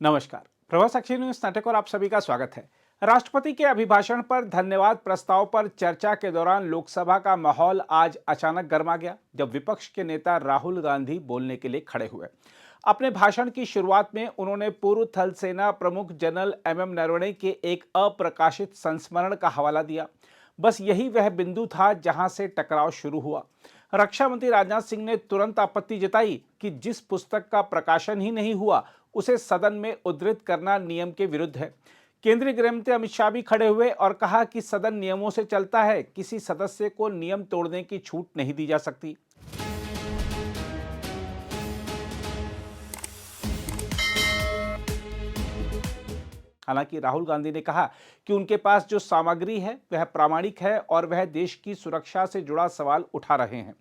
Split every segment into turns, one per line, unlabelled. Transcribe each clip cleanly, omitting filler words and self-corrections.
नमस्कार। प्रभा साक्षी न्यूज नाटक और आप सभी का स्वागत है। राष्ट्रपति के अभिभाषण पर धन्यवाद प्रस्ताव पर चर्चा के दौरान लोकसभा का माहौल आज अचानक गर्मा गया, जब विपक्ष के नेता राहुल गांधी बोलने के लिए खड़े हुए। अपने भाषण की शुरुआत में उन्होंने पूर्व थल सेना प्रमुख जनरल एमएम नरवणे के एक अप्रकाशित संस्मरण का हवाला दिया। बस यही वह बिंदु था जहां से टकराव शुरू हुआ। रक्षा मंत्री राजनाथ सिंह ने तुरंत आपत्ति जताई कि जिस पुस्तक का प्रकाशन ही नहीं हुआ उसे सदन में उद्धृत करना नियम के विरुद्ध है। केंद्रीय गृह मंत्री अमित शाह भी खड़े हुए और कहा कि सदन नियमों से चलता है, किसी सदस्य को नियम तोड़ने की छूट नहीं दी जा सकती। हालांकि राहुल गांधी ने कहा कि उनके पास जो सामग्री है वह प्रामाणिक है और वह देश की सुरक्षा से जुड़ा सवाल उठा रहे हैं।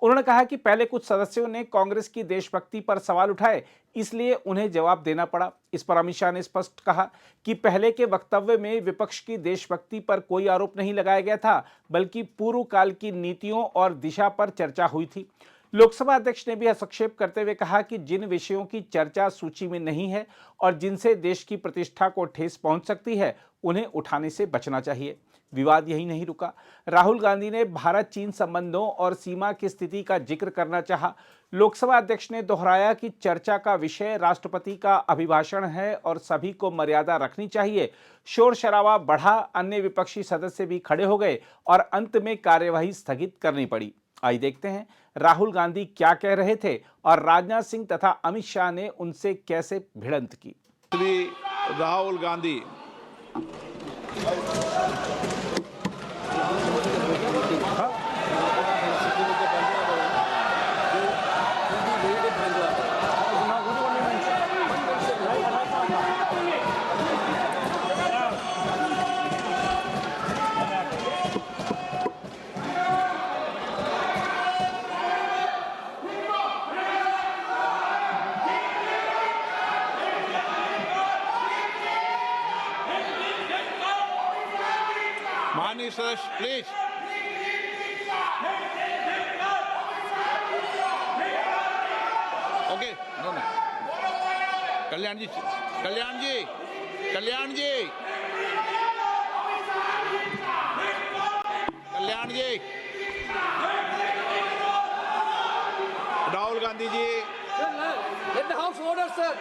उन्होंने कहा कि पहले कुछ सदस्यों ने कांग्रेस की देशभक्ति पर सवाल उठाए, इसलिए उन्हें जवाब देना पड़ा। इस पर अमित शाह ने स्पष्ट कहा कि पहले के वक्तव्य में विपक्ष की देशभक्ति पर कोई आरोप नहीं लगाया गया था, बल्कि पूर्व काल की नीतियों और दिशा पर चर्चा हुई थी। लोकसभा अध्यक्ष ने भी हस्तक्षेप करते हुए कहा कि जिन विषयों की चर्चा सूची में नहीं है और जिनसे देश की प्रतिष्ठा को ठेस पहुंच सकती है, उन्हें उठाने से बचना चाहिए। विवाद यही नहीं रुका। राहुल गांधी ने भारत चीन संबंधों और सीमा की स्थिति का जिक्र करना चाहा। लोकसभा अध्यक्ष ने दोहराया कि चर्चा का विषय राष्ट्रपति का अभिभाषण है और सभी को मर्यादा रखनी चाहिए। शोर शराबा बढ़ा, अन्य विपक्षी सदस्य भी खड़े हो गए और अंत में कार्यवाही स्थगित करनी पड़ी। आइए देखते हैं राहुल गांधी क्या कह रहे थे और राजनाथ सिंह तथा अमित शाह ने उनसे कैसे भिड़ंत की।
श्री राहुल गांधी माननीय सदस्य please okay no no Kalyan ji Kalyan ji Kalyan ji Kalyan ji Rahul Gandhi ji
Let the House order, sir.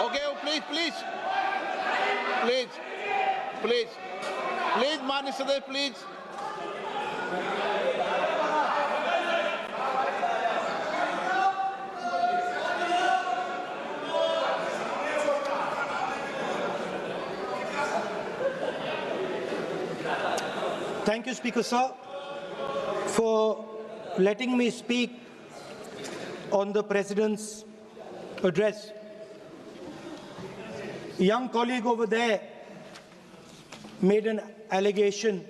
Okay, please please please please माननीय सदस्य please
Thank you, Speaker Sir, for letting me speak on the President's address. A young colleague over there made an allegation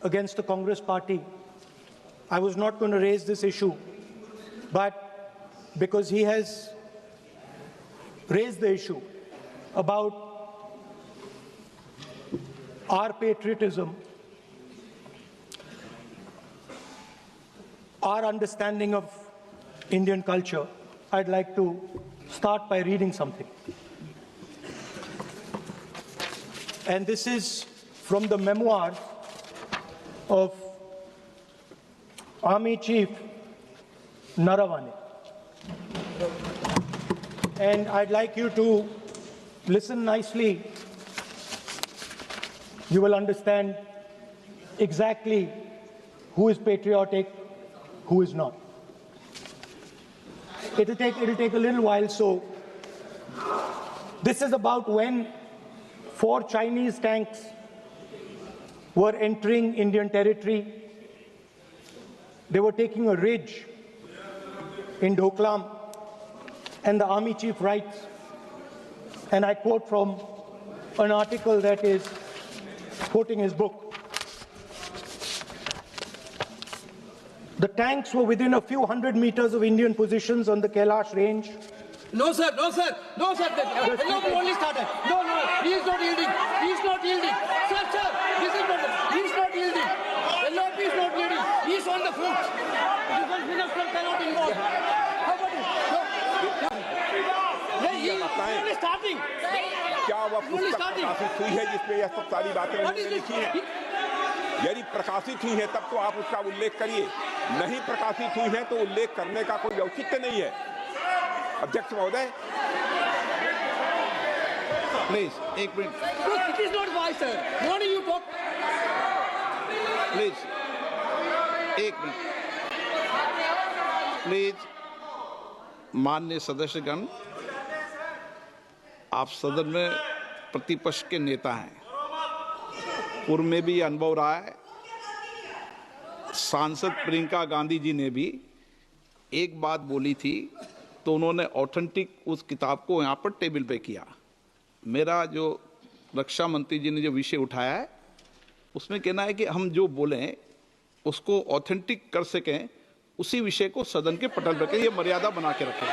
against the Congress party. I was not going to raise this issue, but because he has raised the issue about our patriotism, our understanding of Indian culture, I'd like to start by reading something. And this is from the memoirs of Army Chief Naravane. And I'd like you to listen nicely. You will understand exactly who is patriotic, who is not. It'll take a little while. So this is about when 4 Chinese tanks were entering Indian territory. They were taking a ridge in Doklam, and the army chief writes, and I quote from an article that is quoting his book. The tanks were within a few hundred meters of Indian positions on the Kailash range.
No, sir. No, sir. No, sir. The LOP only started. No, no. He is not yielding. He is not yielding. Sir, sir. This is not. He is not yielding. LOP is not yielding. He is on the foot. Defense minister cannot involve. How about it? No. Yeah, he is only starting.
क्या वह पुस्तक प्रकाशित हुई है जिसमें यह सब सारी बातें उन्होंने लिखी हैं? यदि प्रकाशित हुई है तब तो आप उसका उल्लेख करिए, नहीं प्रकाशित हुई है तो उल्लेख करने का कोई औचित्य नहीं है। अध्यक्ष महोदय,
प्लीज एक minute,
It is not wise, sir. Morning you talk.
Please एक मिनट, प्लीज। माननीय सदस्यगण, आप सदन में प्रतिपक्ष के नेता हैं, पूर्व में भी अनुभव रहा है। सांसद प्रियंका गांधी जी ने भी एक बात बोली थी तो उन्होंने ऑथेंटिक उस किताब को यहाँ पर टेबल पे किया। मेरा जो रक्षा मंत्री जी ने जो विषय उठाया है उसमें कहना है कि हम जो बोलें उसको ऑथेंटिक कर सकें, उसी विषय को सदन के पटल पर ये मर्यादा बना के रखें।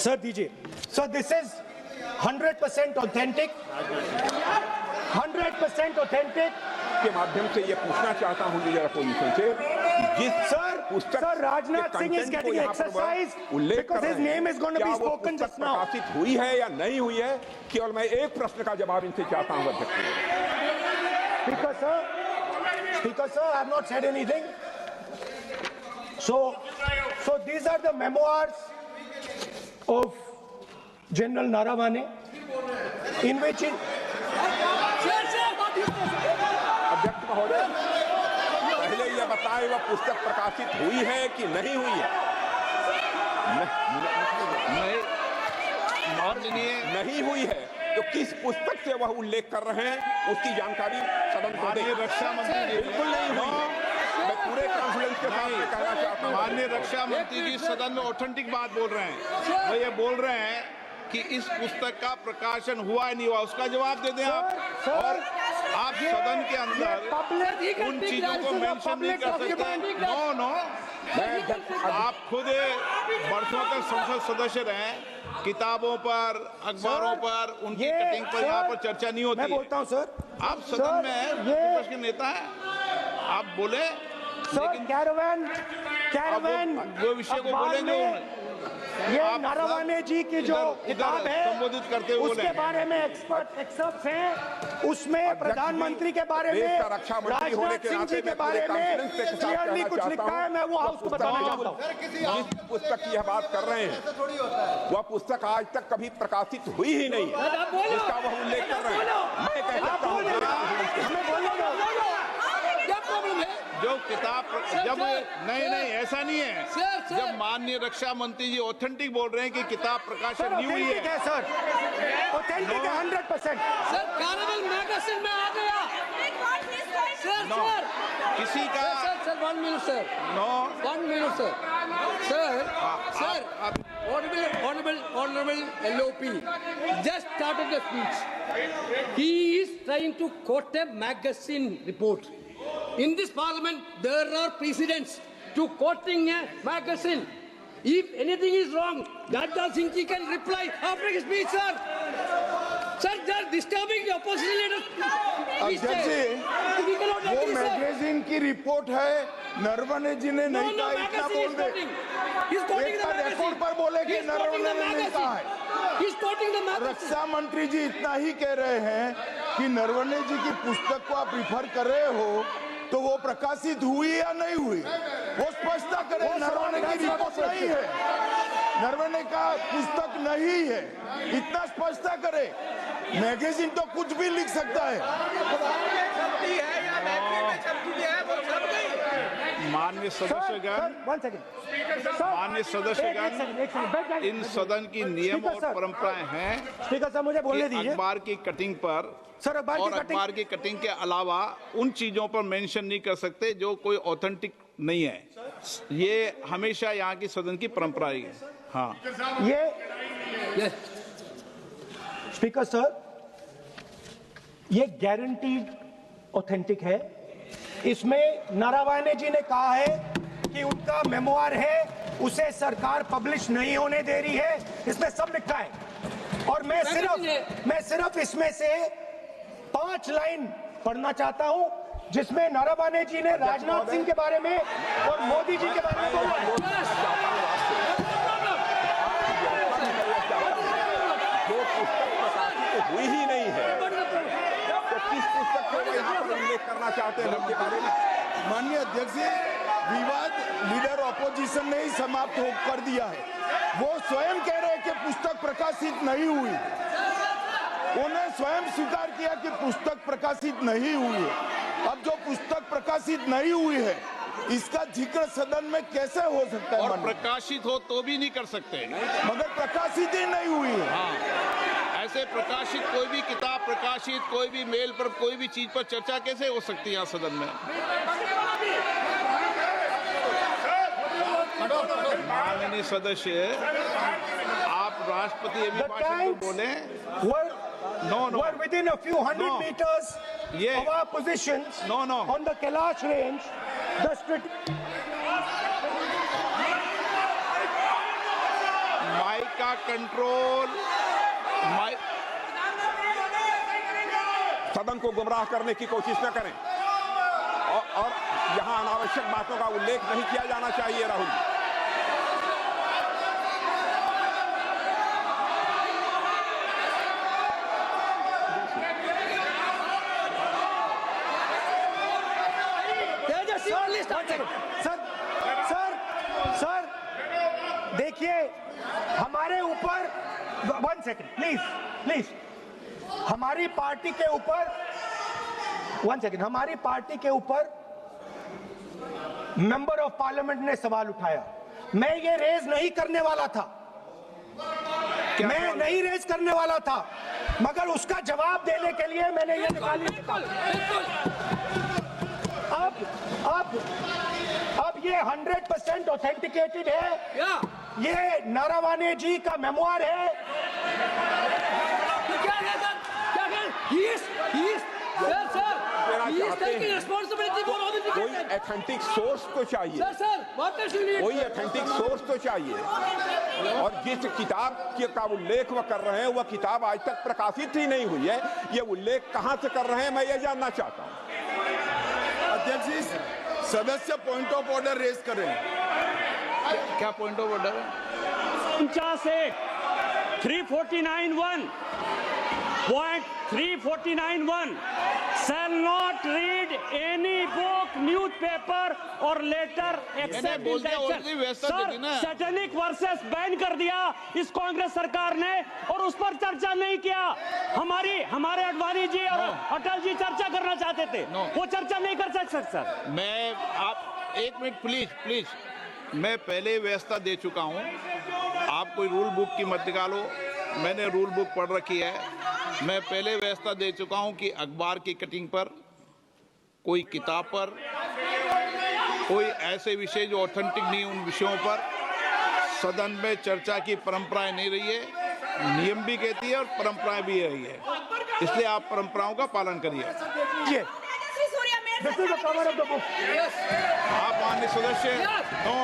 Sir, DJ. So this is 100% authentic. 100% authentic.
के माध्यम से ये पूछना चाहता हूं लीडर अपोजिशन से, जिस पुस्तक
Sir, Rajnath
के
Singh is
कंटेंट को
getting
यहाँ पर वह
exercised
उल्लेख
because
कर
his
रहे हैं,
name is going to
क्या
be
वो
spoken
पुस्तक
just now.
प्रकाशित हुई है या नहीं हुई है? केवल मैं एक प्रश्न का जवाब इनसे चाहता हूं अध्यक्ष।
Speaker sir, I have not said anything. So these are the memoirs of General Naravane, in which
Sir, sir, what is this?
अध्यक्ष महोदय, पहले यह बताएं वह पुस्तक प्रकाशित हुई है कि नहीं हुई है? नहीं हुई है तो किस पुस्तक से वह उल्लेख कर रहे हैं उसकी जानकारी सदन को दें।
रक्षा मंत्री जी
बिल्कुल नहीं हुई है। मैं पूरे कॉन्फिडेंस के साथ ये कहना चाहता हूं।
माननीय रक्षा मंत्री जी सदन में ऑथेंटिक बात बोल रहे हैं। वो ये बोल रहे हैं कि इस पुस्तक का प्रकाशन हुआ है नहीं हुआ, उसका जवाब दे दें आप। और आप सदन के अंदर उन चीजों को मेंशन नहीं कर सकते। नो, आप खुद वर्षों तक संसद सदस्य रहे, किताबों पर, अखबारों पर, उनकी कटिंग पर यहाँ पर चर्चा नहीं होती।
मैं बोलता हूं सर,
आप सदन में विपक्ष के नेता हैं, आप बोले,
लेकिन कैरावैन
वो विषय को बोलेंगे।
ये नारावाने जी की जो किताब है
संबोधित करते हुए
उसके बारे में एक्सपर्ट एक्सर्प्ट हैं, उसमें प्रधानमंत्री के बारे में, राजनाथ सिंह जी के बारे में क्लियरली कुछ लिखा है। मैं वो हाउस को बताना चाहता हूँ।
जिस पुस्तक की यह बात कर रहे हैं वह पुस्तक आज तक कभी प्रकाशित हुई ही नहीं है, जिसका वह उल्लेख कर रहे हैं। मैं कह सकता हूँ
हमें बोलने दो।
क्या प्रॉब्लम है?
जो किताब जब नहीं ऐसा नहीं है।
सर।
जब माननीय रक्षा मंत्री जी ऑथेंटिक बोल रहे हैं कि किताब प्रकाशन नहीं हुई
ऑथेंटिक
है,
है सर, ऑथेंटिक है 100%।
सर, कार्निवल मैगजीन में आ गया। सर,
किसी का
sir, 1 minute, sir.
No
1 minute, sir. Sir, Honorable LOP just started the speech. He is trying to quote a magazine report. In this parliament, there are precedents to quoting a magazine. If anything is wrong, Jadda Singh ji can reply after his speech, sir. Sir, they are disturbing the opposition leaders.
अध्यक्ष जी,
We cannot
वो
agree, sir.
Magazine की report है, नरवणे जी ने नहीं
No,
कहा, इतना
magazine
बोल
is
they.
quoting. He's quoting
एक
the
बार
magazine.
रिपोर्ट पर बोले कि
He's quoting the
नरवणे ने नहीं
magazine.
कहा है।
He's quoting the magazine.
रक्षा मंत्री जी इतना ही कह रहे हैं कि नरवणे जी की पुस्तक को आप रिफर कर रहे हो तो वो प्रकाशित हुई या नहीं हुई, वो स्पष्टता करें। नरवणे की रिपोर्ट नहीं है, नरवणे का पुस्तक नहीं है, इतना स्पष्टता करे। मैगजीन तो कुछ भी लिख सकता है।
माननीय सदस्यगण, माननीय सदस्यगण, इन सदन की नियम और परंपराएं हैं।
स्पीकर साहब, मुझे बोलने
कि
दीजिए।
अखबार की कटिंग पर
सर,
और अखबार की कटिंग के अलावा उन चीजों पर मेंशन नहीं कर सकते जो कोई ऑथेंटिक नहीं है। ये हमेशा यहाँ की सदन की परंपरा ही है। हाँ,
ये स्पीकर सर, ये गारंटीड ऑथेंटिक है। इसमें नारावाने जी ने कहा है कि उनका मेमोआर है, उसे सरकार पब्लिश नहीं होने दे रही है, इसमें सब लिखा है। और मैं सिर्फ इसमें से 5 लाइन पढ़ना चाहता हूं, जिसमें नारावाने जी ने राजनाथ सिंह के बारे में और मोदी जी के बारे में बोला है।
जो पुस्तक प्रकाशित हुई ही नहीं है, तो किस पुस्तक को यहाँ पर उल्लेख करना चाहते हैं उनके बारे में?
माननीय अध्यक्ष जी, विवाद लीडर ऑपोजिशन ने ही समाप्त कर दिया है। वो स्वयं कह रहे हैं कि पुस्तक प्रकाशित नहीं हुई। उन्होंने स्वयं स्वीकार किया कि पुस्तक प्रकाशित नहीं हुई है। अब जो पुस्तक प्रकाशित नहीं हुई है, इसका जिक्र सदन में कैसे हो सकता है?
और प्रकाशित हो तो भी नहीं कर सकते,
मगर प्रकाशित ही नहीं हुई है।
हाँ, ऐसे प्रकाशित कोई भी किताब प्रकाशित, कोई भी मेल पर, कोई भी चीज पर चर्चा कैसे हो सकती है यहाँ सदन में? माननीय सदस्य, आप राष्ट्रपति एवं भाषण में बोले।
Were within a few hundred meters of our positions on the Kailash range.
Mike का कंट्रोल,
सदन को गुमराह करने की कोशिश न करें और यहाँ अनावश्यक बातों का उल्लेख नहीं किया जाना चाहिए। राहुल जी,
सर देखिए, हमारे ऊपर 1 सेकंड प्लीज, हमारी पार्टी के ऊपर 1 सेकंड, हमारी पार्टी के ऊपर मेंबर ऑफ पार्लियामेंट ने सवाल उठाया। मैं ये रेज नहीं करने वाला था, मैं नहीं रेज करने वाला था, मगर उसका जवाब देने के लिए मैंने ये निकाली। अब ये 100% ऑथेंटिकेटेड है। ये नारावाने जी का मेमोआर है।
कोई ऑथेंटिक सोर्स तो चाहिए, कोई ऑथेंटिक सोर्स तो चाहिए। और जिस किताब का उल्लेख वह कर रहे हैं, वह किताब आज तक प्रकाशित ही नहीं हुई है। ये उल्लेख कहां से कर रहे हैं, मैं ये जानना चाहता हूं।
अध्यक्ष जी, सदस्य पॉइंट ऑफ ऑर्डर रेज करें।
क्या पॉइंट ऑफ ऑर्डर है?
349(1) shall not read any book, newspaper or letter except in that. Sir, satanic versus ban कर दिया इस कांग्रेस सरकार ने और उस पर चर्चा नहीं किया। हमारे अडवाणी जी और अटल जी चर्चा करना चाहते थे, वो चर्चा नहीं कर सकते। सर,
आप 1 मिनट प्लीज, मैं पहले व्यवस्था दे चुका हूं। आप कोई रूल बुक की मत निकालो, मैंने रूल बुक पढ़ रखी है। मैं पहले व्यवस्था दे चुका हूं कि अखबार की कटिंग पर, कोई किताब पर, कोई ऐसे विषय जो ऑथेंटिक नहीं, उन विषयों पर सदन में चर्चा की परंपराएं नहीं रही है। नियम भी कहती है और परंपराएं भी रही है, इसलिए आप परंपराओं का पालन करिए।
This is the cover of the book.
आप माननीय सदस्य, no,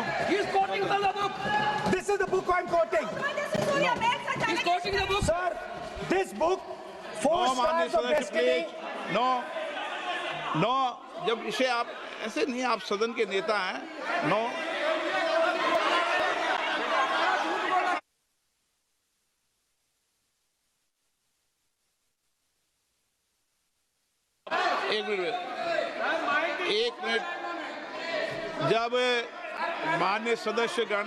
This is the book I'm quoting.
He's quoting the book.
Sir, this book, 4
माननीय
stars of
सदस्य
destiny.
प्लीज, नो, जब इसे आप ऐसे नहीं, आप सदन के नेता हैं। नो, एक मिनट, जब माननीय सदस्यगण,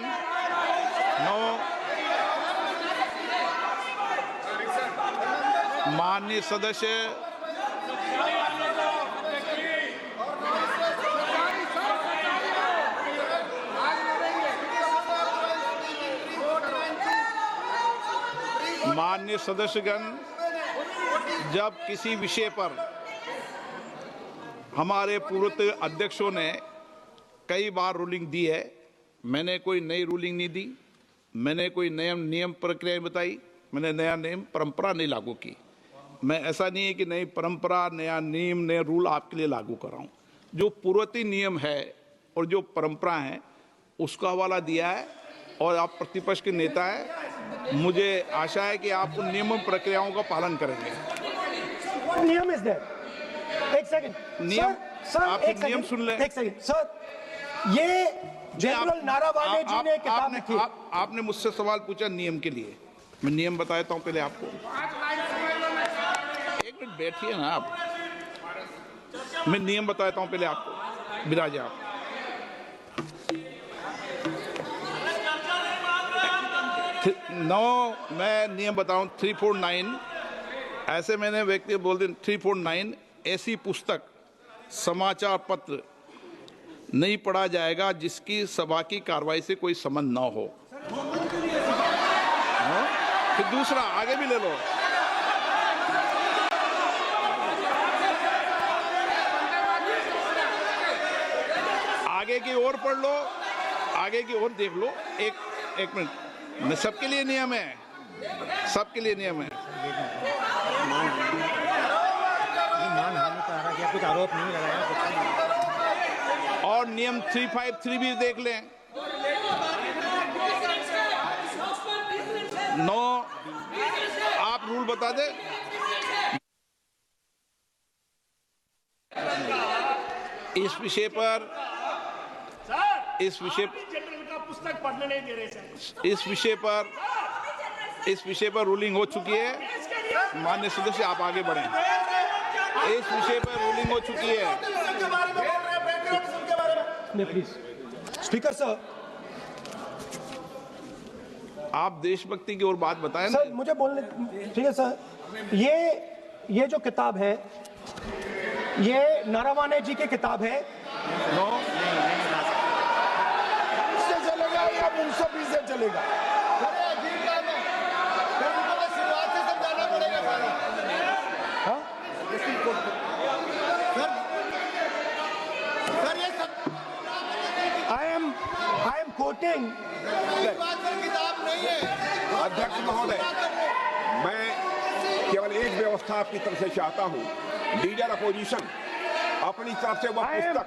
माननीय सदस्य, माननीय सदस्यगण, जब किसी विषय पर हमारे पूर्व अध्यक्षों ने कई बार रूलिंग दी है, मैंने कोई नई रूलिंग नहीं दी, मैंने कोई नियम प्रक्रिया बताई, मैंने नया नियम परंपरा नहीं लागू की। मैं ऐसा नहीं है कि नई परंपरा, नया नियम, नया रूल आपके लिए लागू कर रहा हूं। जो पूर्ववर्ती नियम है और जो परंपरा है उसका हवाला दिया है, और आप प्रतिपक्ष के नेता हैं, मुझे आशा है कि आप उन नियम प्रक्रियाओं का पालन करेंगे।
नियम इज देयर। एक सेकंड
नियम,
सर,
आप
एक
नियम
सेकंड,
सुन लें।
एक सेकंड सर, ये जनरल नारावाने जी ने किताब लिखी।
आपने मुझसे सवाल पूछा नियम के लिए, मैं नियम बताता हूं पहले आपको। एक मिनट बैठिए ना आप, मैं नियम बताता हूं पहले आपको। विराज आप मैं नियम बताऊं 349, ऐसे मैंने व्यक्ति बोल दिया 349, ऐसी पुस्तक, समाचार पत्र नहीं पढ़ा जाएगा जिसकी सभा की कार्रवाई से कोई संबंध ना हो। फिर दूसरा आगे भी ले लो, आगे की ओर पढ़ लो, आगे की ओर देख लो। एक मिनट, मैं सबके लिए नियम है, सबके लिए नियम है।
कुछ आरोप नहीं लगाया।
और नियम 353 भी देख लें। 9 आप रूल बता दे। इस विषय पर
पुस्तक पढ़ने नहीं दे रहे सर।
इस विषय पर रूलिंग हो चुकी है। माननीय सदस्य आप आगे बढ़ें। इस विषय पर रूलिंग हो चुकी है।
प्लीज स्पीकर सर,
आप देशभक्ति की ओर बात बताएं ना।
सर मुझे बोलने, ठीक है सर, ये जो किताब है ये नारावाने जी की किताब है।
इससे चलेगा या मुंसफी से चलेगा?
I am quoting।
किताब नहीं है। अध्यक्ष महोदय, मैं केवल एक व्यवस्था आपकी तरफ से चाहता हूं, लीडर अपोजिशन अपनी तरफ से वह पुस्तक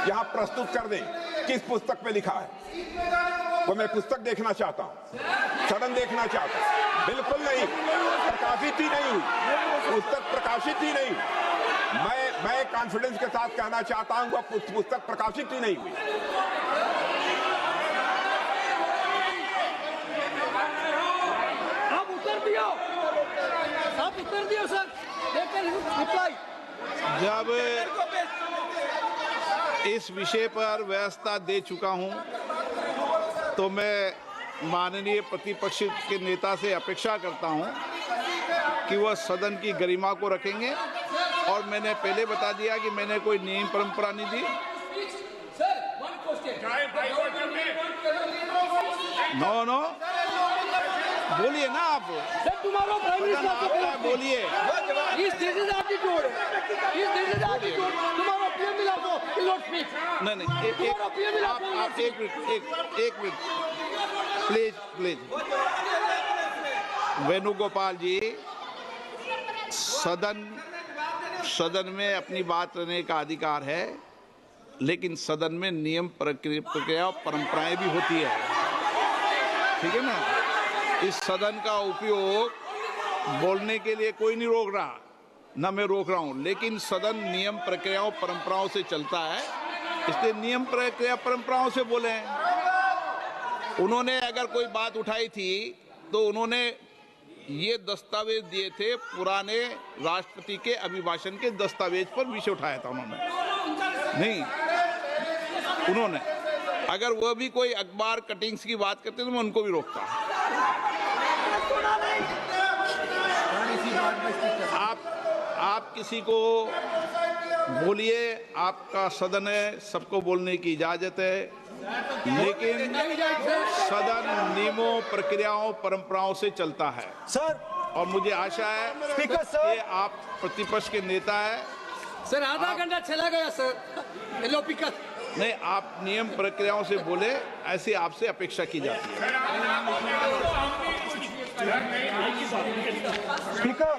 यहां प्रस्तुत कर दे। किस पुस्तक पे लिखा है वो मैं पुस्तक देखना चाहता हूं, सदन देखना चाहता हूं। बिल्कुल नहीं, प्रकाशित ही नहीं हुई पुस्तक, प्रकाशित ही नहीं। मैं कॉन्फिडेंस के साथ कहना चाहता हूं वह पुस्तक प्रकाशित ही नहीं हुई।
आप उत्तर दियो सर, रिप्लाई।
जब इस विषय पर व्यवस्था दे चुका हूं तो मैं माननीय प्रतिपक्ष के नेता से अपेक्षा करता हूं कि वह सदन की गरिमा को रखेंगे। और मैंने पहले बता दिया कि मैंने कोई नियम परंपरा नहीं दी। नो बोलिए ना आप।
तुम्हारा प्राइम मिनिस्टर
बोलिए।
तुम्हारा पीएम मिला तो स्पीच।
नहीं आप एक मिनट प्लीज। वेणुगोपाल जी, सदन में अपनी बात करने का अधिकार है, लेकिन सदन में नियम प्रक्रिया और परंपराएं भी होती है, ठीक है ना। इस सदन का उपयोग बोलने के लिए कोई नहीं रोक रहा, ना मैं रोक रहा हूं, लेकिन सदन नियम प्रक्रियाओं परंपराओं से चलता है, इसलिए नियम प्रक्रिया परंपराओं से बोले। उन्होंने अगर कोई बात उठाई थी तो उन्होंने ये दस्तावेज दिए थे, पुराने राष्ट्रपति के अभिभाषण के दस्तावेज पर विषय उठाया था उन्होंने। नहीं, उन्होंने अगर वह भी कोई अखबार कटिंग्स की बात करते तो मैं उनको भी रोकता। आप किसी को बोलिए, आपका सदन है, सबको बोलने की इजाजत है, लेकिन सदन नियमों प्रक्रियाओं परंपराओं से चलता है
सर।
और मुझे आशा है
स्पीकर सर,
कि आप प्रतिपक्ष के नेता है।
सर आधा घंटा चला गया सर।
नहीं, आप नियम प्रक्रियाओं से बोले, ऐसी आपसे अपेक्षा की जाती है।
स्पीकर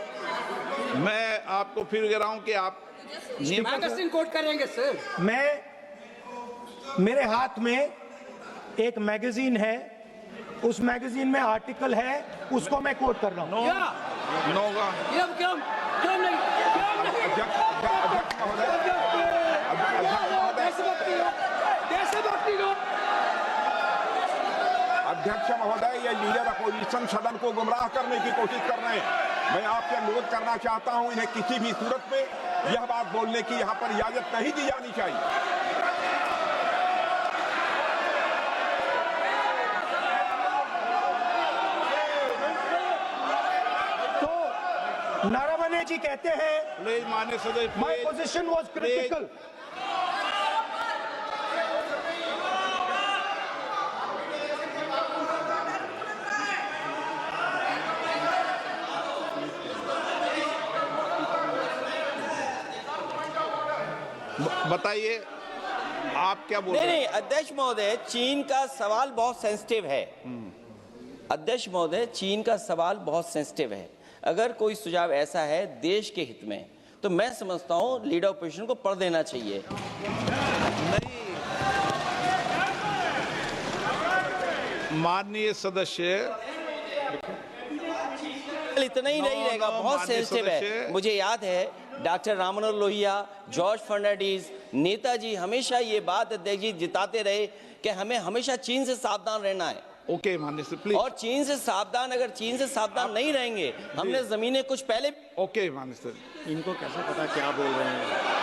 मैं आपको फिर कह रहा हूं कि आप
मैगजीन कोट करेंगे सर।
मेरे हाथ में एक मैगजीन है, उस मैगजीन में आर्टिकल है, उसको मैं कोट कर रहा हूँ।
नो होगा।
क्यों नहीं?
अध्यक्ष महोदय, ये लीडर अपोजिशन सदन को गुमराह करने की कोशिश कर रहे हैं। मैं आपसे अनुरोध करना चाहता हूं, इन्हें किसी भी सूरत में यह बात बोलने की यहां पर इजाजत नहीं दी जानी चाहिए।
तो नारावने जी कहते हैं,
प्लीज माननीय सदस्य,
माय पोजीशन वाज क्रिटिकल।
बताइए आप क्या बोल रहे हैं?
नहीं, अध्यक्ष महोदय, चीन का सवाल बहुत सेंसिटिव है। अध्यक्ष महोदय, चीन का सवाल बहुत सेंसिटिव है। अगर कोई सुझाव ऐसा है देश के हित में, तो मैं समझता हूं लीडर ऑपोजिशन को पढ़ देना चाहिए।
नहीं, माननीय सदस्य,
इतना ही नहीं रहेगा, बहुत सेंसिटिव है। मुझे याद है डॉक्टर राम मनोहर लोहिया, जॉर्ज फर्नांडिस, नेताजी हमेशा ये बात अध्यक्ष जी जिताते रहे कि हमें हमेशा चीन से सावधान रहना है।
ओके माननीय सर, प्लीज।
और चीन से सावधान, अगर चीन से सावधान नहीं रहेंगे, हमने जमीनें कुछ पहले।
ओके माननीय सर।
इनको कैसे पता क्या बोल रहे हैं?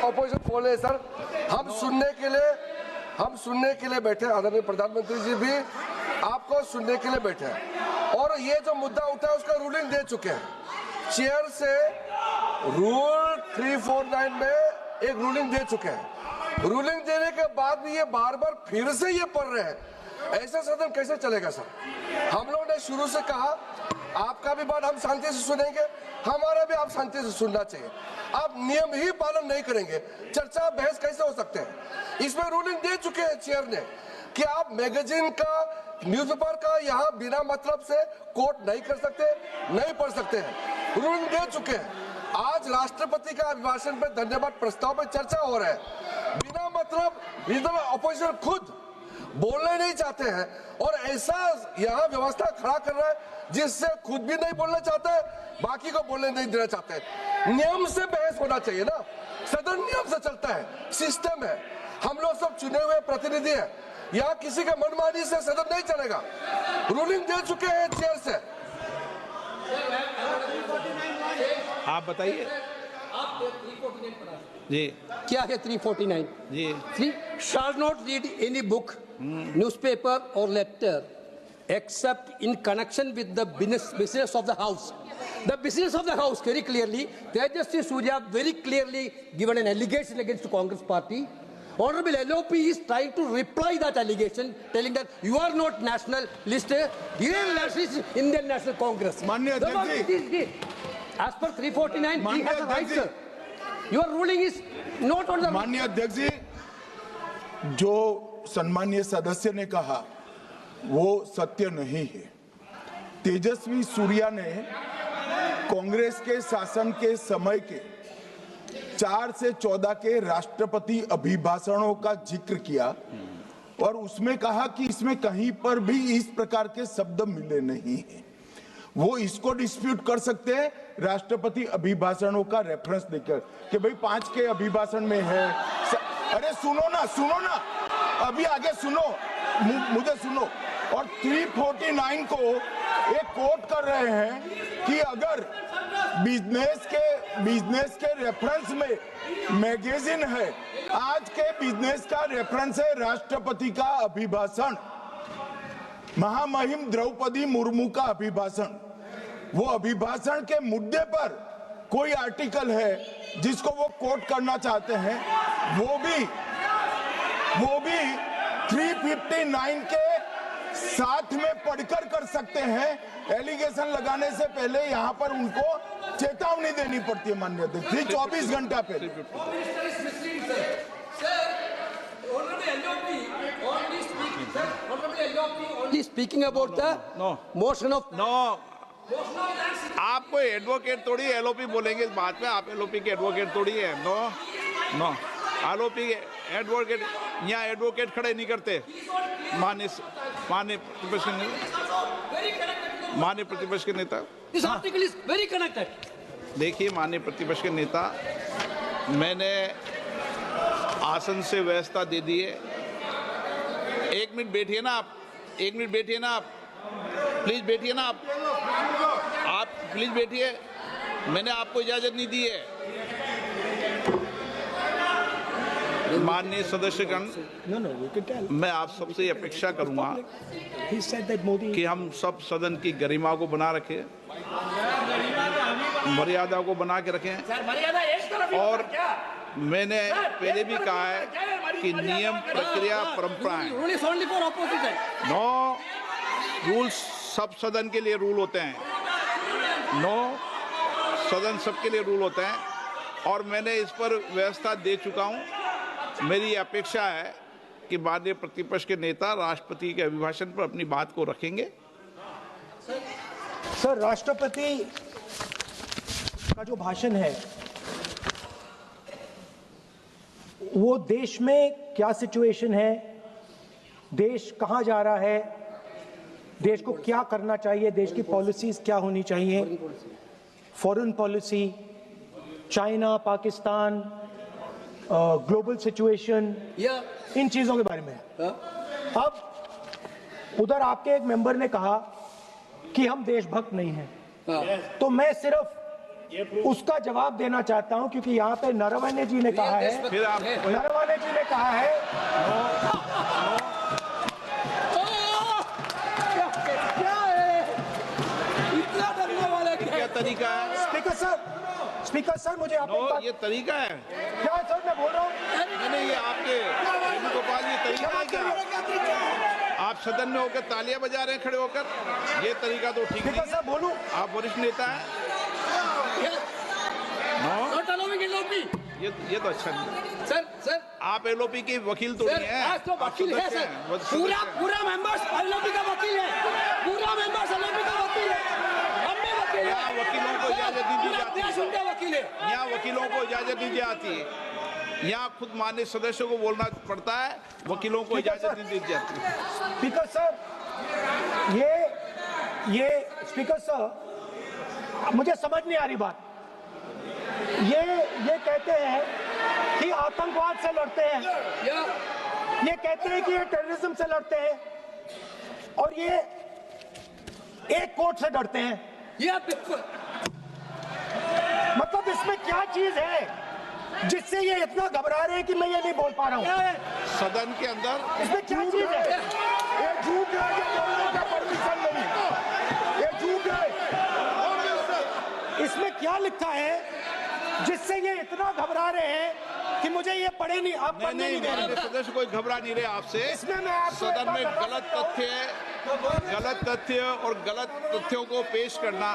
ऑपोजिशन बोल रहे हैं सर, हम सुनने के लिए बैठे। आदरणीय प्रधानमंत्री जी भी आपको सुनने के लिए बैठे हैं, और ये जो मुद्दा उठा है उसका रूलिंग दे चुके हैं। चेयर से रूल 349 में एक रूलिंग दे चुके हैं। रूलिंग देने के बाद भी ये बार बार फिर से ये पढ़ रहे हैं। ऐसा सदन कैसे चलेगा सर? हम लोगों ने शुरू से कहा आपका भी बात हम शांति से सुनेंगे, हमारा भी आप शांति से सुनना चाहिए। आप नियम ही पालन नहीं करेंगे, चर्चा बहस कैसे हो सकते हैं? इसमें रूलिंग दे चुके हैं चेयर ने कि आप मैगजीन का, न्यूज़पेपर का यहाँ बिना मतलब से कोट नहीं कर सकते, नहीं पढ़ सकते हैं। रूलिंग दे चुके हैं। आज राष्ट्रपति का अभिभाषण पे धन्यवाद प्रस्ताव पे चर्चा हो रहा है। बिना मतलब लीडर ऑपोजिशन खुद बोलने नहीं चाहते हैं, और ऐसा यहाँ व्यवस्था खड़ा कर रहा है जिससे खुद भी नहीं बोलना चाहता है, बाकी को बोलने नहीं देना चाहते हैं। नियम से बहस होना चाहिए ना, सदन नियम से चलता है, सिस्टम है। हम लोग सब चुने हुए प्रतिनिधि हैं, यहाँ किसी का मनमानी से सदन नहीं चलेगा। रूलिंग दे चुके हैं चेयर से।
आप बताइए जी,
क्या है 349?
जी,
3 shall not read any book, newspaper or letter except in connection with the business of the house. The business of the house, very clearly, Tejasvi Surya very clearly given an allegation against the Congress party. Honorable LOP is trying to reply that allegation, telling that you are not national list, Indian national, Indian National Congress.
माननीय अध्यक्ष जी,
as per 349, he has a right, sir. Your ruling is not on the.
माननीय अध्यक्ष जी, जो सम्मानीय सदस्य ने कहा वो सत्य नहीं है। तेजस्वी सूर्या ने कांग्रेस के शासन के समय के 4 से 14 के राष्ट्रपति अभिभाषणों का जिक्र किया, और उसमें कहा कि इसमें कहीं पर भी इस प्रकार के शब्द मिले नहीं हैं। वो इसको डिस्प्यूट कर सकते हैं राष्ट्रपति अभिभाषणों का रेफरेंस देकर कि भाई 5 के अभिभाषण में है। अरे सुनो ना, अभी आगे सुनो, मुझे सुनो। और 349 को एक कोट कर रहे हैं कि अगर बिजनेस के रेफरेंस में मैगजीन है, आज के बिजनेस का रेफरेंस है राष्ट्रपति का अभिभाषण, महामहिम द्रौपदी मुर्मू का अभिभाषण। वो अभिभाषण के मुद्दे पर कोई आर्टिकल है जिसको वो कोट करना चाहते हैं, वो भी 359 के साथ में पढ़कर कर सकते हैं। एलिगेशन लगाने से पहले यहाँ पर उनको चेतावनी देनी पड़ती है माननीय अध्यक्ष जी, 24 घंटा पहले।
Speaking about the motion of
no, आपको एडवोकेट थोड़ी एलओपी बोलेंगे इस बात में, आप एलओपी के एडवोकेट थोड़ी है। नो नो, एलओपी के एडवोकेट यहाँ एडवोकेट खड़े नहीं करते। माननीय प्रतिपक्ष के नेता,
this article is very connected.
देखिए माननीय प्रतिपक्ष के नेता, मैंने आसन से व्यवस्था दे दी है। एक मिनट बैठिए ना आप, एक मिनट बैठिए ना आप, प्लीज बैठिए ना आप प्लीज बैठिए। मैंने आपको इजाजत नहीं दी है। माननीय सदस्यगण, मैं आप सबसे अपेक्षा करूंगा कि हम सब सदन की गरिमा को बना रखें, मर्यादा को बना के रखें। और मैंने पहले भी कहा है कि नियम, प्रक्रिया, परंपराएं, नो रूल्स सब सदन के लिए रूल होते हैं। नो, सदन सबके लिए रूल होते हैं और मैंने इस पर व्यवस्था दे चुका हूं। मेरी अपेक्षा है कि माननीय प्रतिपक्ष के नेता राष्ट्रपति के अभिभाषण पर अपनी बात को रखेंगे।
सर, राष्ट्रपति का जो भाषण है वो देश में क्या सिचुएशन है, देश कहां जा रहा है, देश को क्या करना चाहिए, देश की पॉलिसीज क्या होनी चाहिए, foreign policy, China, Pakistan, global situation, इन चीजों के बारे में। अब उधर आपके एक मेंबर ने कहा कि हम देशभक्त नहीं हैं, तो मैं सिर्फ उसका जवाब देना चाहता हूं क्योंकि यहाँ पे नरवणे जी ने कहा है, नरवणे जी ने कहा है
क्या तरीका है?
स्पीकर सर मुझे आप
ये तरीका है
क्या सर, मैं बोल रहा हूँ
नहीं, ये आपके वेणुगोपाल, ये तरीका है क्या? आप सदन में होकर तालियां बजा रहे हैं खड़े होकर, ये तरीका तो ठीक नहीं है।
बोलूं,
आप वरिष्ठ नेता हैं। ये तो अच्छा नहीं है।
सर
आप एलओपी के वकील तो नहीं है,
आज तो वकील है सर, पूरा मेंबर्स एलओपी का वकील है, पूरा मेंबर्स एलओपी का वकील है, हम भी वकील हैं।
यहाँ वकीलों को इजाजत नहीं दी जाती,
वकील है
यहाँ वकीलों को इजाजत नहीं दी जाती, यहाँ खुद माननीय सदस्यों को बोलना पड़ता है, वकीलों को इजाजत नहीं दी जाती।
स्पीकर सर, ये स्पीकर सर, मुझे समझ नहीं आ रही बात। ये कहते हैं कि आतंकवाद से लड़ते हैं, ये कहते हैं कि ये टेररिज्म से लड़ते हैं, और ये एक कोर्ट से डरते हैं। मतलब इसमें क्या चीज है जिससे ये इतना घबरा रहे हैं कि मैं ये नहीं बोल पा रहा हूँ?
सदन के अंदर
इसमें क्या चीज है? ये झूठ है, ये बोलने का परमिशन नहीं, ये झूठ है। इसमें क्या लिखा है जिससे ये इतना घबरा रहे हैं कि मुझे ये पढ़े नहीं, आप पढ़ने नहीं दे रहे।
सदस्य कोई घबरा नहीं रहे आपसे।
इसमें मैं आपको
सदन में गलत तथ्य और गलत तथ्यों को पेश करना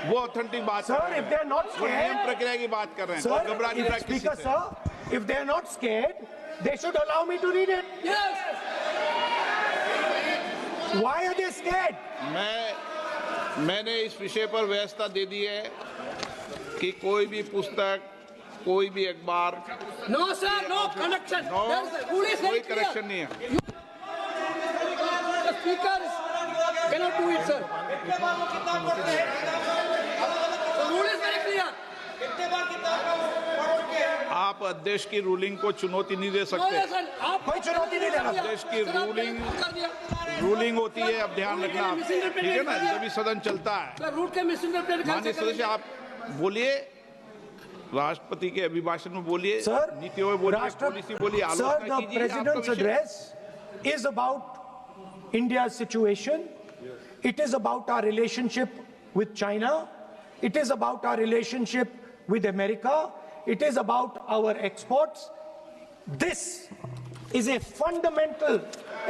वो ऑथेंटिक बात है।
Sir, if they are not
वो नियम
scared,
प्रक्रिया की बात कर रहे हैं।
sir,
घबरा नहीं रहा किसी
speaker
से।
sir, if they are not scared, they should allow me to read it.
Yes.
Why are they scared?
मैंने इस विषय पर व्यवस्था दे दी है कि कोई भी पुस्तक, कोई भी अखबार,
No sir, no connection.
कोई करेक्शन नहीं है।
The speaker cannot do it, sir. The rule is very clear.
आप अध्यक्ष की रूलिंग को चुनौती नहीं दे
No,
सकते।
yes, sir. आप
कोई चुनौती नहीं देगा।
अध्यक्ष की रूलिंग होती है, अब ध्यान रखना आप, ठीक है ना, जब भी सदन चलता है।
सर, रूट के मिसइंटरप्रेट
माननीय सदस्य, आप बोलिए, राष्ट्रपति के अभिभाषण में बोलिए,
सर,
नीतियों में बोलिए, पॉलिसी बोलिए,
Sir,
आलोचना
the
कीजिए।
president's address is about India's situation. It is about our relationship with China. It is about our relationship with America. It is about our exports. This is a fundamental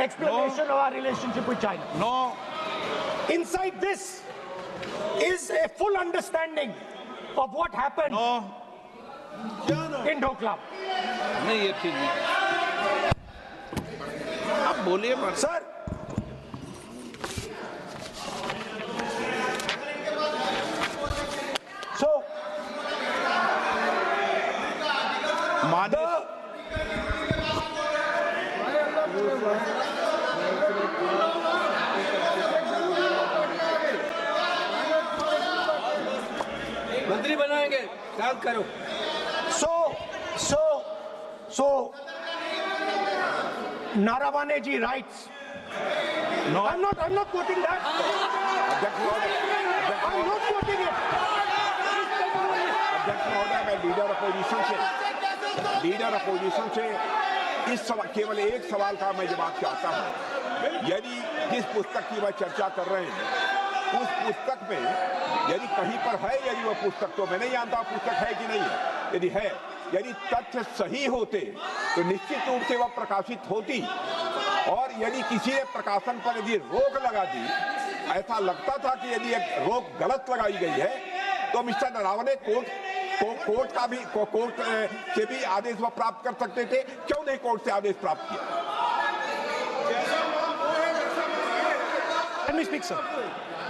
explanation of our relationship with China.
No.
Inside this is a full understanding of what happened in Doklam.
नहीं ये ठीक नहीं। आप बोलिए
Sir, so
मानिए
मंत्री बनाएंगे, काम करो।
So, Narawane ji writes.
No.
I'm not quoting that. I'm not quoting it.
अध्यक्ष महोदय, मैं लीडर अपोजिशन से इस केवल एक सवाल का मैं जवाब चाहता हूं। यदि जिस पुस्तक की वह चर्चा कर रहे हैं उस पुस्तक में यदि कहीं पर है, यदि वह पुस्तक, तो मैं नहीं जानता पुस्तक है कि नहीं है, यदि है, यदि तथ्य सही होते तो निश्चित रूप से वह प्रकाशित होती, और यदि किसी ने प्रकाशन पर यदि रोक लगा दी, ऐसा लगता था कि यदि एक रोक गलत लगाई गई है, तो मिस्टर नरावने कोर्ट से भी आदेश वह प्राप्त कर सकते थे। क्यों नहीं कोर्ट से आदेश प्राप्त किया?
Let me speak, sir.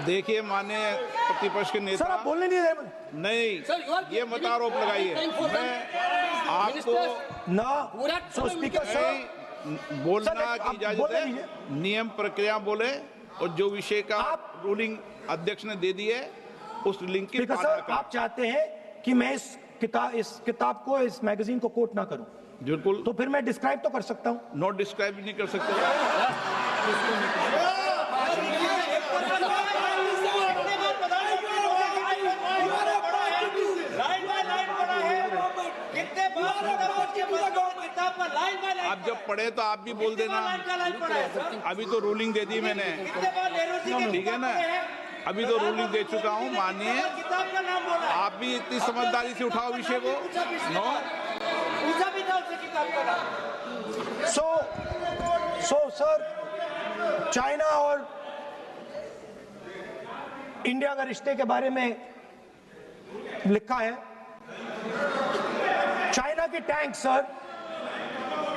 देखिए माननीय प्रतिपक्ष के नेता,
सर आप बोलने नहीं रहे।
नहीं ये मत आरोप लगाइए। मैं आपको
ना so speaker sir,
बोलना
सर,
की
आप
इजाजत
बोले
है,
लीजिए।
नियम प्रक्रिया बोले, और जो विषय का रूलिंग अध्यक्ष ने दे दी है उस रूलिंग की
स्पीकर
पालना
सर,
करें।
आप चाहते हैं कि मैं इस किताब को, इस मैगजीन को कोट ना करूं,
बिल्कुल।
तो फिर मैं डिस्क्राइब तो कर सकता हूं।
नोट डिस्क्राइब नहीं कर सकते। आप जब पढ़े तो आप भी बोल देना। अभी तो रूलिंग दे दी मैंने, ठीक है ना, अभी तो रूलिंग दे चुका हूँ। मानिए आप भी इतनी समझदारी से उठाओ विषय को। नो
सो सर, चाइना और इंडिया का रिश्ते के बारे में लिखा है, चाइना की टैंक सर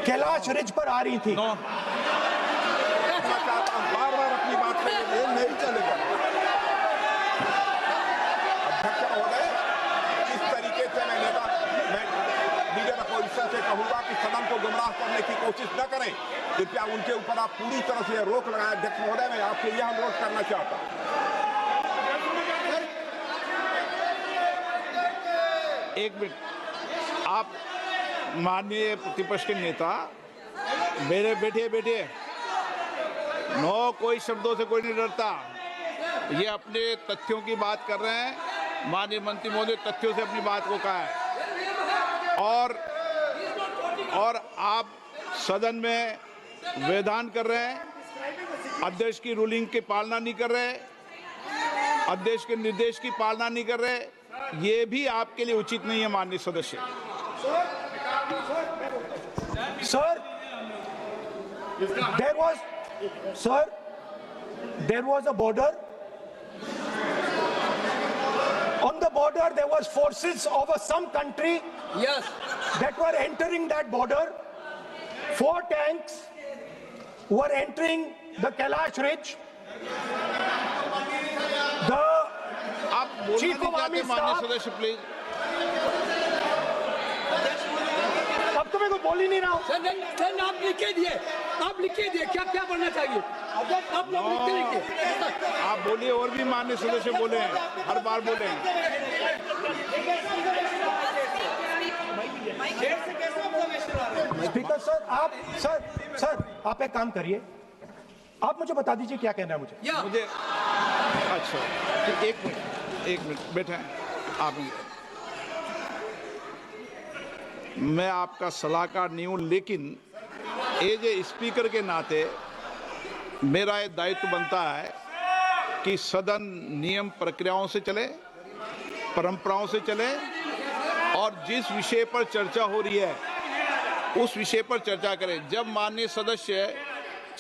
कैलाश रिज पर आ रही थी।
नो
बार-बार अपनी बात पे ये नहीं चलेगा। अध्यक्ष महोदय, इस तरीके से मैं लीडर अपोजिशन से कहूंगा कि सदन को गुमराह करने की कोशिश न करें। कृपया उनके ऊपर आप पूरी तरह से रोक लगाएं। अध्यक्ष महोदय, मैं आपसे यह अनुरोध करना चाहता हूं।
एक मिनट, आप माननीय प्रतिपक्ष के नेता मेरे बैठिए। नो, कोई शब्दों से कोई नहीं डरता। ये अपने तथ्यों की बात कर रहे हैं। माननीय मंत्री महोदय तथ्यों से अपनी बात को कहा है, और आप सदन में वेदान कर रहे हैं, अध्यक्ष की रूलिंग की पालना नहीं कर रहे, अध्यक्ष के निर्देश की पालना नहीं कर रहे। ये भी आपके लिए उचित नहीं है माननीय सदस्य।
Sir, there was a border. On the border, there was forces of some country.
Yes.
That were entering that border. 4 tanks were entering the Kailash Ridge. The
आप बोलना
Chief
नहीं
of
चाहते
Army
माननीय
Staff-
सदस्य, please.
अब तो मैं कुछ बोल ही नहीं रहा हूँ।
सर आप लिख के दिए, क्या बनना चाहिए? आप लोग लिख के लिखिए।
आप बोलिए, और भी माननीय सदस्य बोले हैं, हर बार बोले हैं।
स्पीकर सर, आप एक काम करिए, आप मुझे बता दीजिए क्या कहना है मुझे।
मुझे अच्छा, एक मिनट बैठे हैं आप। मैं आपका सलाहकार नहीं हूं, लेकिन एज ए स्पीकर के नाते मेरा ये दायित्व बनता है कि सदन नियम प्रक्रियाओं से चले, परंपराओं से चले, और जिस विषय पर चर्चा हो रही है उस विषय पर चर्चा करें। जब माननीय सदस्य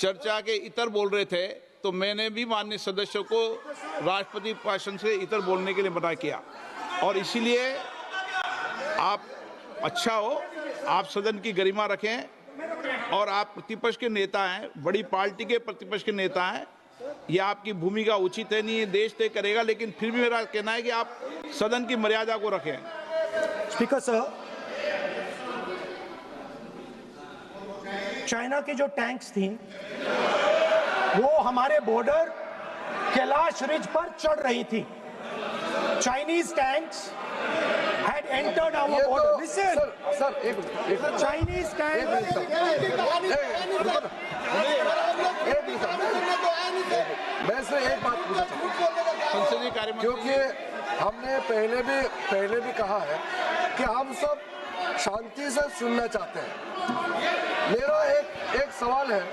चर्चा के इतर बोल रहे थे तो मैंने भी माननीय सदस्यों को राष्ट्रपति भाषण से इतर बोलने के लिए मना किया और इसीलिए आप अच्छा हो, आप सदन की गरिमा रखें और आप प्रतिपक्ष के नेता हैं, बड़ी पार्टी के प्रतिपक्ष के नेता हैं, यह आपकी भूमिका उचित है, नहीं ये देश तय करेगा, लेकिन फिर भी मेरा कहना है कि आप सदन की मर्यादा को रखें।
स्पीकर सर, चाइना की जो टैंक्स थी वो हमारे बॉर्डर कैलाश रिज पर चढ़ रही थी। Chinese tanks had entered our border. Listen,
sir एक
Chinese tanks.
मैं से एक बात पूछना
संसदीय कार्य मंत्री,
क्योंकि हमने पहले भी कहा है कि हम सब शांति से सुनना चाहते हैं। मेरा एक सवाल है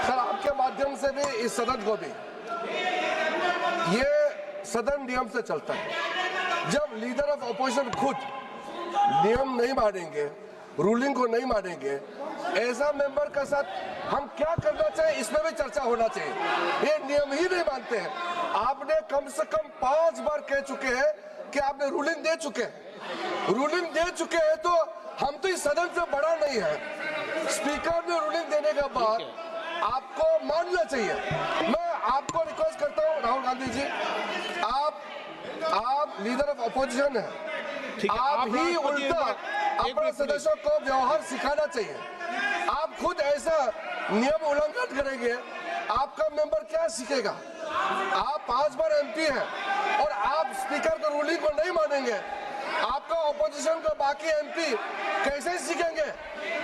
सर, आपके माध्यम से भी इस सदन को भी, ये सदन नियम से चलता है। जब लीडर ऑफ ऑपोजिशन खुद नियम नहीं मानेंगे, रूलिंग को नहीं मानेंगे, ऐसा मेंबर के साथ हम क्या करना चाहिए, इसमें भी चर्चा होना चाहिए। ये नियम ही नहीं मानते हैं। आपने कम से कम 5 बार कह चुके हैं कि आपने रूलिंग दे चुके हैं, तो हम तो इस सदन से बड़ा नहीं है। स्पीकर ने रूलिंग देने के बाद आपको मानना चाहिए। मैं आपको रिक्वेस्ट करता हूँ राहुल गांधी जी, आप लीडर ऑफ ऑपोजिशन है, आप ही उल्टा अपने सदस्यों को व्यवहार सिखाना चाहिए। आप खुद ऐसा नियम उल्लंघन करेंगे, आपका मेंबर क्या सीखेगा? आप 5 बार एमपी हैं और आप स्पीकर के रूलिंग को नहीं मानेंगे, आपका ऑपोजिशन का बाकी एमपी कैसे सीखेंगे?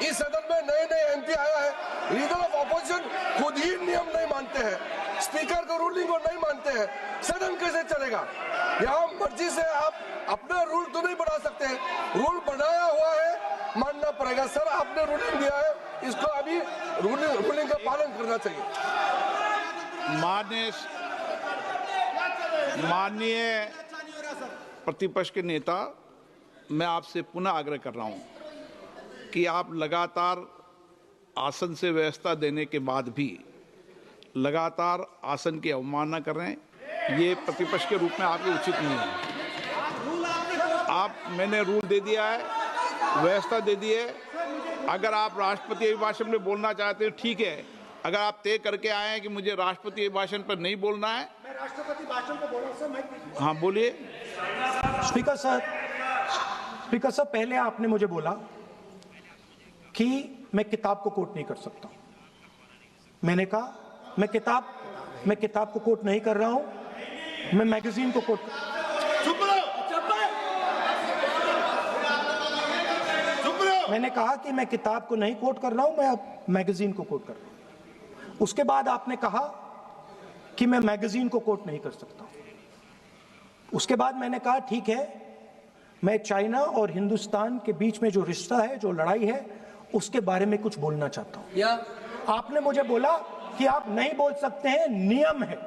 इस सदन में नए एमपी आया है, लीडर ऑफ ऑपोजिशन खुद ही नियम नहीं मानते हैं, स्पीकर के रूलिंग को नहीं मानते हैं, सदन कैसे चलेगा? यहाँ मर्जी से आप अपना रूल तो नहीं बना सकते, रूल बनाया हुआ है, मानना पड़ेगा। सर आपने रूलिंग दिया है, इसको अभी रूलिंग का पालन करना चाहिए।
माननीय प्रतिपक्ष के नेता, मैं आपसे पुनः आग्रह कर रहा हूं कि आप लगातार आसन से व्यवस्था देने के बाद भी लगातार आसन की अवमानना कर रहे हैं। ये प्रतिपक्ष के रूप में आपके उचित नहीं है। मैंने रूल दे दिया है, व्यवस्था दे दी है। अगर आप राष्ट्रपति अभिभाषण में बोलना चाहते हो ठीक है, अगर आप तय करके आए हैं कि मुझे राष्ट्रपति अभिभाषण पर नहीं बोलना है,
मैं राष्ट्रपति भाषण को बोल रहा हूं सर।
हाँ बोलिए।
स्पीकर सर, पहले आपने मुझे बोला कि मैं किताब को कोट नहीं कर सकता। मैंने कहा मैं किताब को कोट नहीं कर रहा हूं, मैं मैगजीन को कोट मैंने कहा कि मैं किताब को नहीं कोट कर रहा हूं, मैं अब मैगजीन को कोट कर रहा हूं। उसके बाद आपने कहा कि मैं मैगजीन को कोट नहीं कर सकता। उसके बाद मैंने कहा ठीक है, मैं चाइना और हिंदुस्तान के बीच में जो रिश्ता है, जो लड़ाई है, उसके बारे में कुछ बोलना चाहता हूं। आपने मुझे बोला कि आप नहीं बोल सकते हैं, नियम है।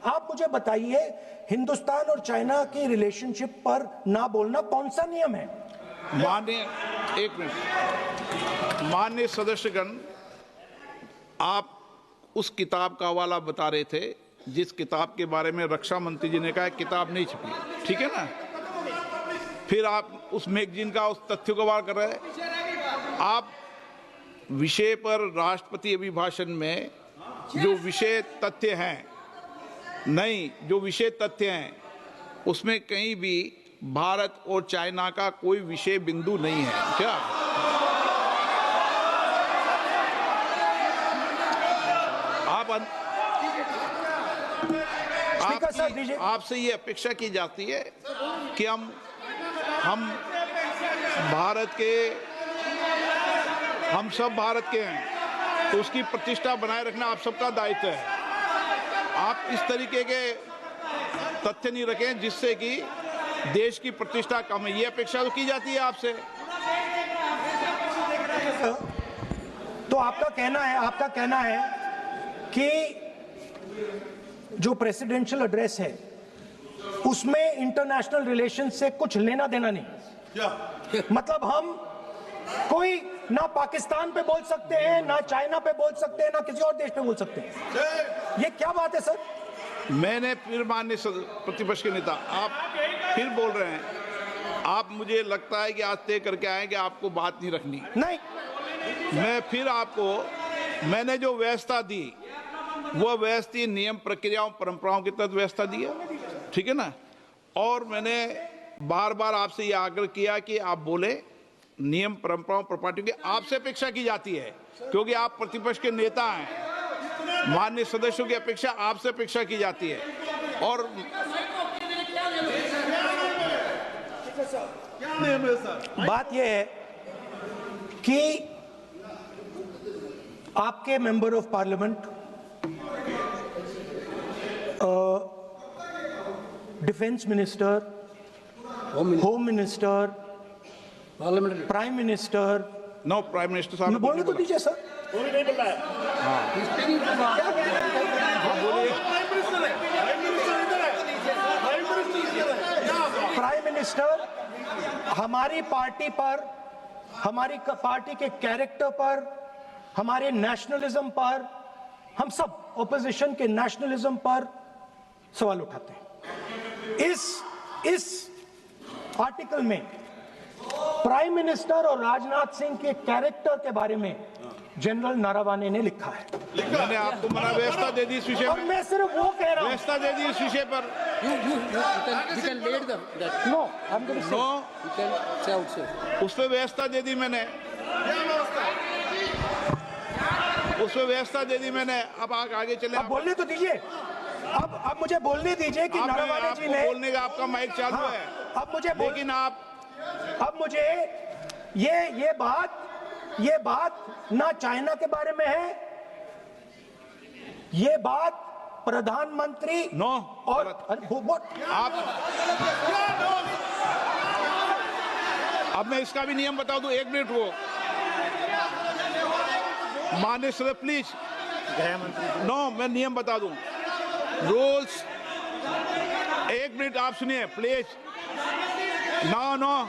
आप मुझे बताइए, हिंदुस्तान और चाइना की रिलेशनशिप पर ना बोलना कौन सा नियम है?
माननीय सदस्यगण, आप उस किताब का हवाला बता रहे थे जिस किताब के बारे में रक्षा मंत्री जी ने कहा किताब नहीं छपी, ठीक है ना? फिर आप उस मैगजीन का उस तथ्य को वार कर रहे हैं। आप विषय पर राष्ट्रपति अभिभाषण में जो विषय तथ्य हैं, जो विषय तथ्य हैं उसमें कहीं भी भारत और चाइना का कोई विषय बिंदु नहीं है क्या? आपसे ये अपेक्षा की जाती है कि हम सब भारत के हैं, तो उसकी प्रतिष्ठा बनाए रखना आप सबका दायित्व है। आप इस तरीके के तथ्य नहीं रखें जिससे कि देश की प्रतिष्ठा कम है, ये अपेक्षा तो की जाती है आपसे।
तो आपका कहना है कि जो प्रेसिडेंशियल एड्रेस है उसमें इंटरनेशनल रिलेशन से कुछ लेना देना नहीं। मतलब कोई ना पाकिस्तान पे बोल सकते हैं, ना चाइना पे बोल सकते हैं, ना किसी और देश पे बोल सकते हैं। ये क्या बात है सर?
मैंने फिर माननीय प्रतिपक्ष के नेता, आप फिर बोल रहे हैं। आप, मुझे लगता है कि आज तय करके आए कि आपको बात नहीं रखनी।
नहीं,
मैं फिर आपको, मैंने जो व्यवस्था दी वो व्यवस्था नियम प्रक्रियाओं परंपराओं के तहत व्यवस्था दी है, ठीक है ना। और मैंने बार बार आपसे ये आग्रह किया कि आप बोले, नियम परंपराओं प्रॉपर्टी की आपसे अपेक्षा की जाती है, क्योंकि आप प्रतिपक्ष के नेता हैं। माननीय सदस्यों की अपेक्षा आपसे अपेक्षा की जाती है। और
बात यह है कि आपके member of parliament, defence minister, home minister, prime minister,
no prime minister साहब
बोलने तो दीजिए सर। प्राइम मिनिस्टर हमारी पार्टी पर, हमारी पार्टी के कैरेक्टर पर, हमारे नेशनलिज्म पर, हम सब ऑपोजिशन के नेशनलिज्म पर सवाल उठाते हैं। इस आर्टिकल में प्राइम मिनिस्टर और राजनाथ सिंह के कैरेक्टर के बारे में जनरल नारावाने ने लिखा है।
मैंने आपको मना व्यवस्था दे दी इस विषय
और
में,
मैं सिर्फ वो कह रहा हूं,
व्यवस्था दे दी इस विषय पर। उस पर व्यवस्था दे दी मैंने, उस पर व्यवस्था दे दी मैंने। अब आगे चले,
अब बोलने तो दीजिए। अब मुझे बोलने दीजिए कि नारावाने जी ने,
बोलने का आपका माइक चालू है।
अब मुझे,
लेकिन आप,
अब मुझे ये बात ना चाइना के बारे में है, ये बात प्रधानमंत्री
नो
और
आप, अब मैं इसका भी नियम बता दूं, 1 मिनट वो माननीय सदस्य प्लीज, नो मैं नियम बता दूं, रूल्स, 1 मिनट आप सुनिए प्लीज। नो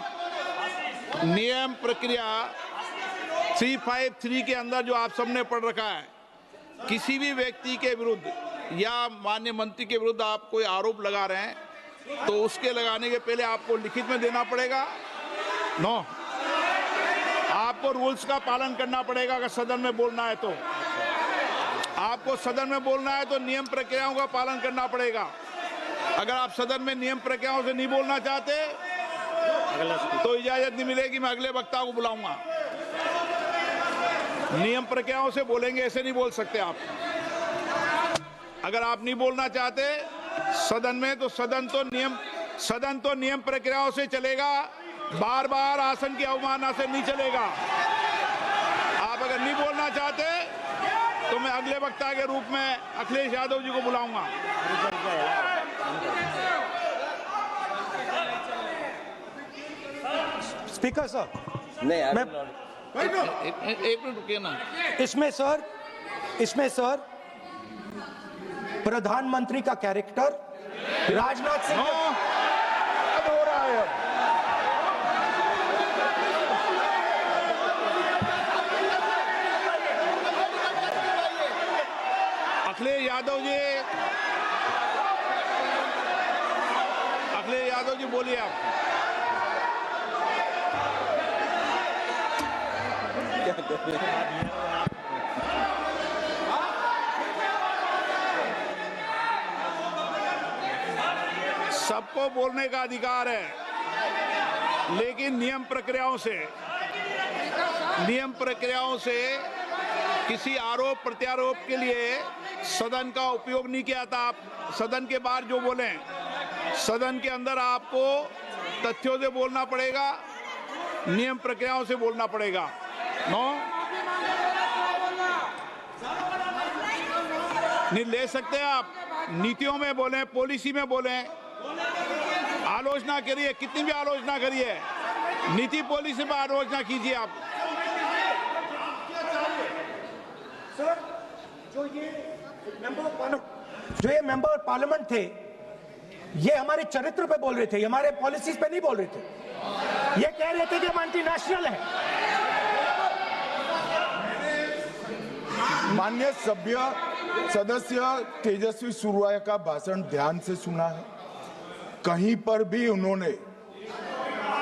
नियम प्रक्रिया 353 के अंदर जो आप सबने पढ़ रखा है, किसी भी व्यक्ति के विरुद्ध या माननीय मंत्री के विरुद्ध आप कोई आरोप लगा रहे हैं तो उसके लगाने के पहले आपको लिखित में देना पड़ेगा। नो, आपको रूल्स का पालन करना पड़ेगा। अगर सदन में बोलना है तो आपको सदन में बोलना है तो नियम प्रक्रियाओं का पालन करना पड़ेगा। अगर आप सदन में नियम प्रक्रियाओं से नहीं बोलना चाहते तो इजाजत नहीं मिलेगी, मैं अगले वक्ता को बुलाऊंगा। नियम प्रक्रियाओं से बोलेंगे, ऐसे नहीं बोल सकते आप। अगर आप नहीं बोलना चाहते सदन में तो सदन तो नियम प्रक्रियाओं से चलेगा, बार बार आसन की अवमानना से नहीं चलेगा। आप अगर नहीं बोलना चाहते तो मैं अगले वक्ता के रूप में अखिलेश यादव जी को बुलाऊंगा।
स्पीकर सर,
नहीं,
मैं
एक मिनट रुकिए ना।
इसमें सर प्रधानमंत्री का कैरेक्टर राजनाथ सिंह हो रहा है।
अखिलेश यादव जी बोलिए आप। सबको बोलने का अधिकार है, लेकिन नियम प्रक्रियाओं से किसी आरोप प्रत्यारोप के लिए सदन का उपयोग नहीं किया था। आप सदन के बाहर जो बोलें, सदन के अंदर आपको तथ्यों से बोलना पड़ेगा, नियम प्रक्रियाओं से बोलना पड़ेगा। नो, नहीं ले सकते आप। नीतियों में बोलें, पॉलिसी में बोलें, आलोचना करिए, कितनी भी आलोचना करिए, नीति पॉलिसी पर आलोचना कीजिए आप।
सर, जो ये मेंबर पार्लियामेंट थे, ये हमारे चरित्र पे बोल रहे थे, हमारे पॉलिसीज पे नहीं बोल रहे थे। ये कह रहे थे कि हम एंटी नेशनल हैं।
माननीय सदस्य तेजस्वी सूर्या का भाषण ध्यान से सुना है। कहीं पर भी उन्होंने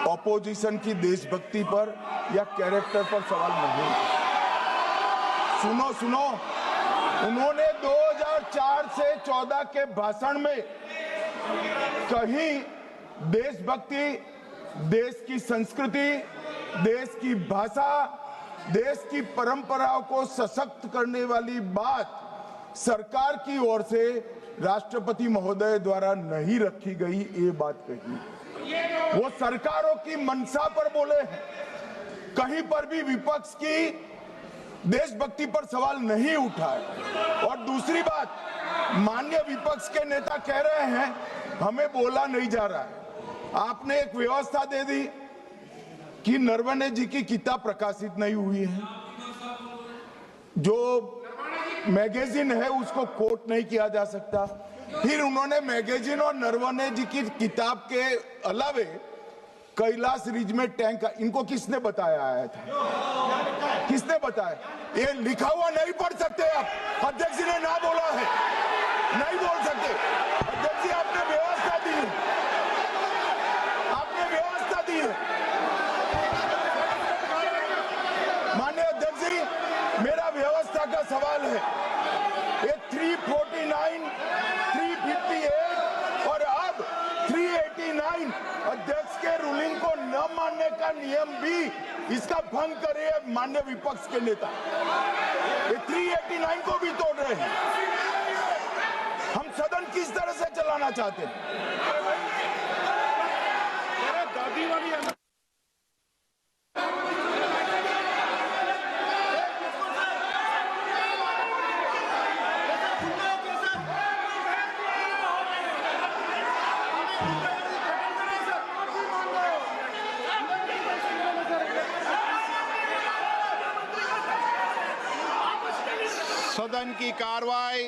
ऑपोजिशन की देशभक्ति पर या कैरेक्टर पर सवाल नहीं। सुनो, उन्होंने 2004 से 14 के भाषण में कहीं देशभक्ति, देश की संस्कृति, देश की भाषा, देश की परंपराओं को सशक्त करने वाली बात सरकार की ओर से राष्ट्रपति महोदय द्वारा नहीं रखी गई, ये बात कही। वो सरकारों की मंशा पर बोले हैं। कहीं पर भी विपक्ष की देशभक्ति पर सवाल नहीं उठाए। और दूसरी बात, माननीय विपक्ष के नेता कह रहे हैं हमें बोला नहीं जा रहा है। आपने एक व्यवस्था दे दी कि नरवणे जी की किताब प्रकाशित नहीं हुई है, जो मैगजीन है उसको कोट नहीं किया जा सकता। फिर उन्होंने मैगजीन और नरवणे जी की किताब के अलावे कैलाश रिज में टैंक, इनको किसने बताया आया था? किसने बताया? ये लिखा हुआ नहीं पढ़ सकते आप। अध्यक्ष जी ने ना बोला है, नहीं बोल सकते। अध्यक्ष जी आपने व्यवस्था दी है, आपने व्यवस्था दी है। माननीय अध्यक्ष जी, मेरा व्यवस्था का सवाल है। ये 349, 358 और अब 389 अध्यक्ष के रूलिंग को न मानने का नियम भी इसका भंग करे माननीय विपक्ष के नेता। ये 389 को भी तोड़ रहे हैं। हम सदन किस तरह से चलाना चाहते हैं?
सदन की कार्रवाई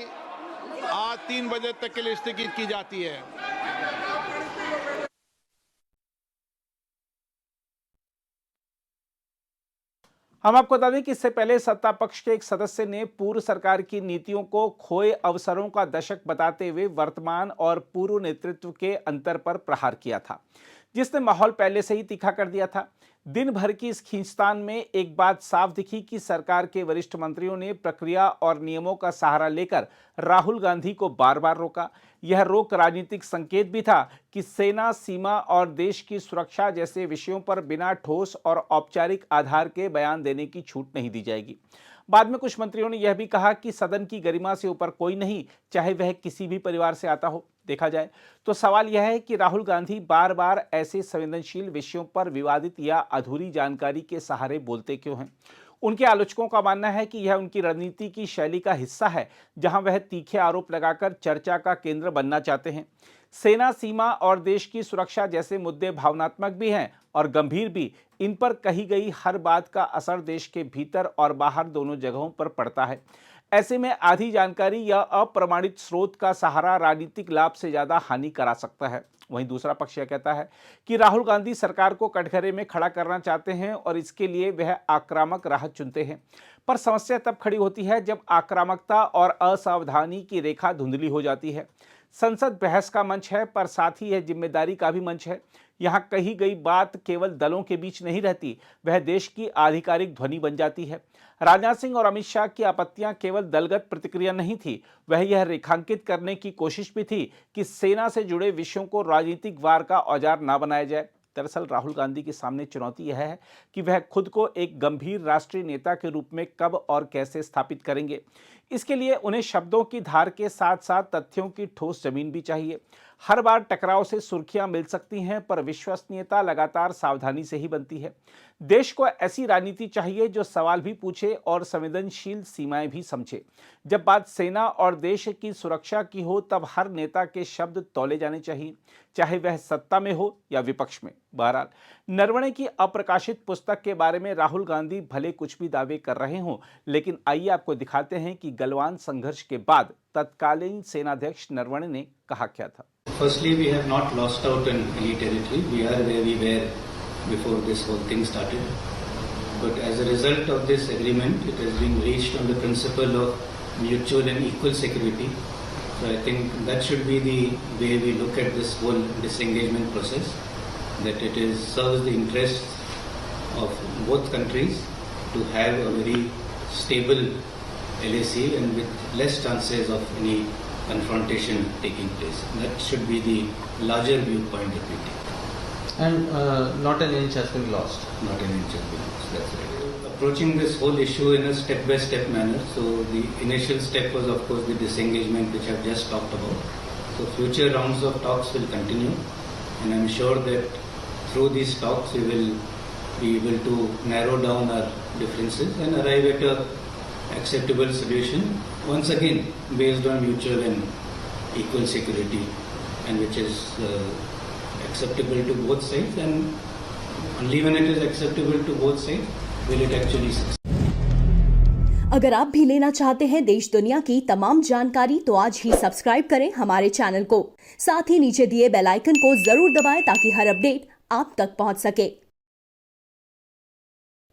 आज 3 बजे तक के लिए स्थगित की जाती है।
हम आपको बता दें कि इससे पहले सत्ता पक्ष के एक सदस्य ने पूर्व सरकार की नीतियों को खोए अवसरों का दशक बताते हुए वर्तमान और पूर्व नेतृत्व के अंतर पर प्रहार किया था, जिसने माहौल पहले से ही तीखा कर दिया था। दिन भर की इस खींचतान में एक बात साफ दिखी कि सरकार के वरिष्ठ मंत्रियों ने प्रक्रिया और नियमों का सहारा लेकर राहुल गांधी को बार बार रोका। यह रोक राजनीतिक संकेत भी था कि सेना, सीमा और देश की सुरक्षा जैसे विषयों पर बिना ठोस और औपचारिक आधार के बयान देने की छूट नहीं दी जाएगी। बाद में कुछ मंत्रियों ने यह भी कहा कि सदन की गरिमा से ऊपर कोई नहीं, चाहे वह किसी भी परिवार से आता हो। देखा जाए तो सवाल यह है कि राहुल गांधी बार बार ऐसे संवेदनशील विषयों पर विवादित या अधूरी जानकारी के सहारे बोलते क्यों हैं? उनके आलोचकों का मानना है कि यह उनकी रणनीति की शैली का हिस्सा है, जहां वह तीखे आरोप लगाकर चर्चा का केंद्र बनना चाहते हैं। सेना, सीमा और देश की सुरक्षा जैसे मुद्दे भावनात्मक भी हैं और गंभीर भी। इन पर कही गई हर बात का असर देश के भीतर और बाहर दोनों जगहों पर पड़ता है। ऐसे में आधी जानकारी या अप्रमाणित स्रोत का सहारा राजनीतिक लाभ से ज्यादा हानि करा सकता है। वहीं दूसरा पक्ष यह कहता है कि राहुल गांधी सरकार को कटघरे में खड़ा करना चाहते हैं और इसके लिए वह आक्रामक राह चुनते हैं। पर समस्या तब खड़ी होती है जब आक्रामकता और असावधानी की रेखा धुंधली हो जाती है। संसद बहस का मंच है, पर साथ ही यह जिम्मेदारी का भी मंच है। यहाँ कही गई बात केवल दलों के बीच नहीं रहती, वह देश की आधिकारिक ध्वनि बन जाती है। राजनाथ सिंह और अमित शाह की आपत्तियां केवल दलगत प्रतिक्रिया नहीं थी, वह यह रेखांकित करने की कोशिश भी थी कि सेना से जुड़े विषयों को राजनीतिक वार का औजार ना बनाया जाए। दरअसल राहुल गांधी के सामने चुनौती यह है कि वह खुद को एक गंभीर राष्ट्रीय नेता के रूप में कब और कैसे स्थापित करेंगे। इसके लिए उन्हें शब्दों की धार के साथ साथ तथ्यों की ठोस जमीन भी चाहिए। हर बार टकराव से सुर्खियां मिल सकती हैं, पर विश्वसनीयता लगातार सावधानी से ही बनती है। देश को ऐसी राजनीति चाहिए जो सवाल भी पूछे और संवेदनशील सीमाएं भी समझे। जब बात सेना और देश की सुरक्षा की हो, तब हर नेता के शब्द तौले जाने चाहिए, चाहे वह सत्ता में हो या विपक्ष में। बहरहाल, नरवणे की अप्रकाशित पुस्तक के बारे में राहुल गांधी भले कुछ भी दावे कर रहे हों, लेकिन आइए आपको दिखाते हैं कि गलवान संघर्ष के बाद तत्कालीन सेनाध्यक्ष नरवणे ने कहा क्या था।
Firstly, we have not lost out in any territory. We are where we were before this whole thing started. But as a result of this agreement, it has been reached on the principle of mutual and equal security. So I think that should be the way we look at this whole disengagement process, that it is serves the interests of both countries to have a very stable LAC and with less chances of any confrontation taking place. That should be the larger viewpoint that we take.
And not an inch has been lost.
Not an inch has been lost, that's right. Approaching this whole issue in a step-by-step manner. So the initial step was of course the disengagement which I've just talked about. So future rounds of talks will continue, and I'm sure that through these talks we will be able to narrow down our differences and arrive at a acceptable solution, once again based on mutual and equal security, and which is acceptable to both sides, and only when it is acceptable to both sides will it actually succeed.
अगर आप भी लेना चाहते हैं देश दुनिया की तमाम जानकारी तो आज ही सब्सक्राइब करें हमारे चैनल को। साथ ही नीचे दिए बेल आइकन को जरूर दबाएं ताकि हर अपडेट आप तक पहुंच सके।